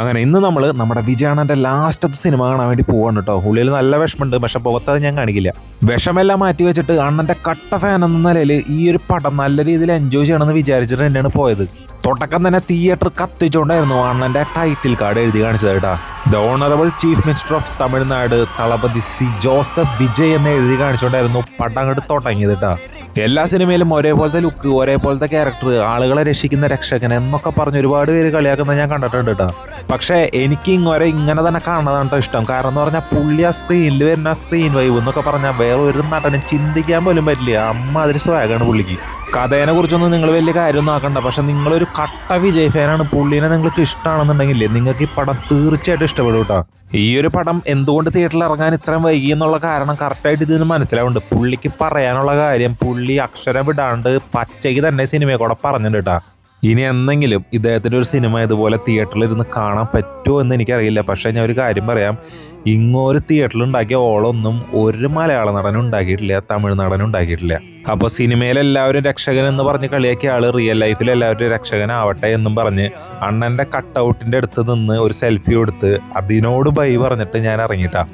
അങ്ങനെ ഇന്ന് നമ്മൾ നമ്മുടെ വിജയണ്ണൻ്റെ ലാസ്റ്റത്തെ സിനിമ കാണാൻ വേണ്ടി പോവാണ് കേട്ടോ. ഉള്ളിൽ നല്ല വിഷമമുണ്ട്, പക്ഷെ പുറത്തത് ഞാൻ കാണിക്കില്ല. വിഷമെല്ലാം മാറ്റി വെച്ചിട്ട് അണ്ണൻ്റെ കട്ട ഫാൻ എന്ന നിലയിൽ ഈ ഒരു പടം നല്ല രീതിയിൽ എൻജോയ് ചെയ്യണമെന്ന് വിചാരിച്ചിട്ട് തന്നെയാണ് പോയത്. തുടക്കം തന്നെ തിയേറ്റർ കത്തിച്ചുകൊണ്ടായിരുന്നു അണ്ണൻ്റെ ടൈറ്റിൽ കാർഡ് എഴുതി കാണിച്ചത് കേട്ടാ. The honourable chief minister of Tamil Nadu Thalapathy C Joseph Vijay എന്ന് എഴുതി കാണിച്ചുകൊണ്ടായിരുന്നു പടം അങ്ങോട്ട് തുടങ്ങിയത് കേട്ടാ. എല്ലാ സിനിമയിലും ഒരേപോലത്തെ ലുക്ക്, ഒരേപോലത്തെ ക്യാരക്ടർ, ആളുകളെ രക്ഷിക്കുന്ന രക്ഷകൻ എന്നൊക്കെ പറഞ്ഞ് ഒരുപാട് പേര് കളിയാക്കുന്നത് ഞാൻ കണ്ടിട്ടുണ്ട് കേട്ടോ. പക്ഷേ എനിക്ക് ഇങ്ങനെ തന്നെ കാണുന്നതാണ് ഇഷ്ടം. കാരണം എന്ന് പറഞ്ഞാൽ പുള്ളി ആ സ്ക്രീനിൽ വരുന്ന സ്ക്രീൻ വൈവ് എന്നൊക്കെ പറഞ്ഞാൽ വേറെ ഒരു നടനും ചിന്തിക്കാൻ പോലും പറ്റില്ല. അമ്മ അതിൽ സ്വാഗാണ് പുള്ളിക്ക്. കഥേനെ കുറിച്ചൊന്നും നിങ്ങൾ വലിയ കാര്യം നോക്കണ്ട, പക്ഷെ നിങ്ങളൊരു കട്ട വിജയ് ഫാനാണ്, പുള്ളീനെ നിങ്ങൾക്ക് ഇഷ്ടമാണെന്നുണ്ടെങ്കിൽ നിങ്ങൾക്ക് ഈ പടം തീർച്ചയായിട്ടും ഇഷ്ടപ്പെടും കേട്ടോ. ഈ ഒരു പടം എന്തുകൊണ്ട് തിയേറ്ററിൽ ഇറങ്ങാൻ ഇത്രയും വൈകി എന്നുള്ള കാരണം കറക്റ്റായിട്ട് ഇതിന് മനസ്സിലാവുന്നുണ്ട്. പുള്ളിക്ക് പറയാനുള്ള കാര്യം പുള്ളി അക്ഷരം വിടാണ്ട് പച്ചയ്ക്ക് തന്നെ സിനിമയെ കൂടെ പറഞ്ഞിട്ടുണ്ട് കേട്ടോ. ഇനി എന്തെങ്കിലും ഇദ്ദേഹത്തിൻ്റെ ഒരു സിനിമ ഇതുപോലെ തിയേറ്ററിൽ ഇരുന്ന് കാണാൻ പറ്റുമോ എന്ന് എനിക്കറിയില്ല. പക്ഷേ ഞാൻ ഒരു കാര്യം പറയാം, ഇങ്ങൊരു തിയേറ്ററിൽ ഉണ്ടാക്കിയ ഓളൊന്നും ഒരു മലയാള നടനും ഉണ്ടാക്കിയിട്ടില്ല, തമിഴ് നടനും ഉണ്ടാക്കിയിട്ടില്ല. അപ്പോൾ സിനിമയിൽ എല്ലാവരും രക്ഷകൻ എന്ന് പറഞ്ഞ് കളിയാക്കിയ ആൾ റിയൽ ലൈഫിൽ എല്ലാവരും രക്ഷകനാവട്ടെ എന്നും പറഞ്ഞ് അണ്ണൻ്റെ കട്ടൗട്ടിൻ്റെ അടുത്ത് നിന്ന് ഒരു സെൽഫി എടുത്ത് അതിനോട് ബൈ പറഞ്ഞിട്ട് ഞാൻ ഇറങ്ങിയിട്ടാ.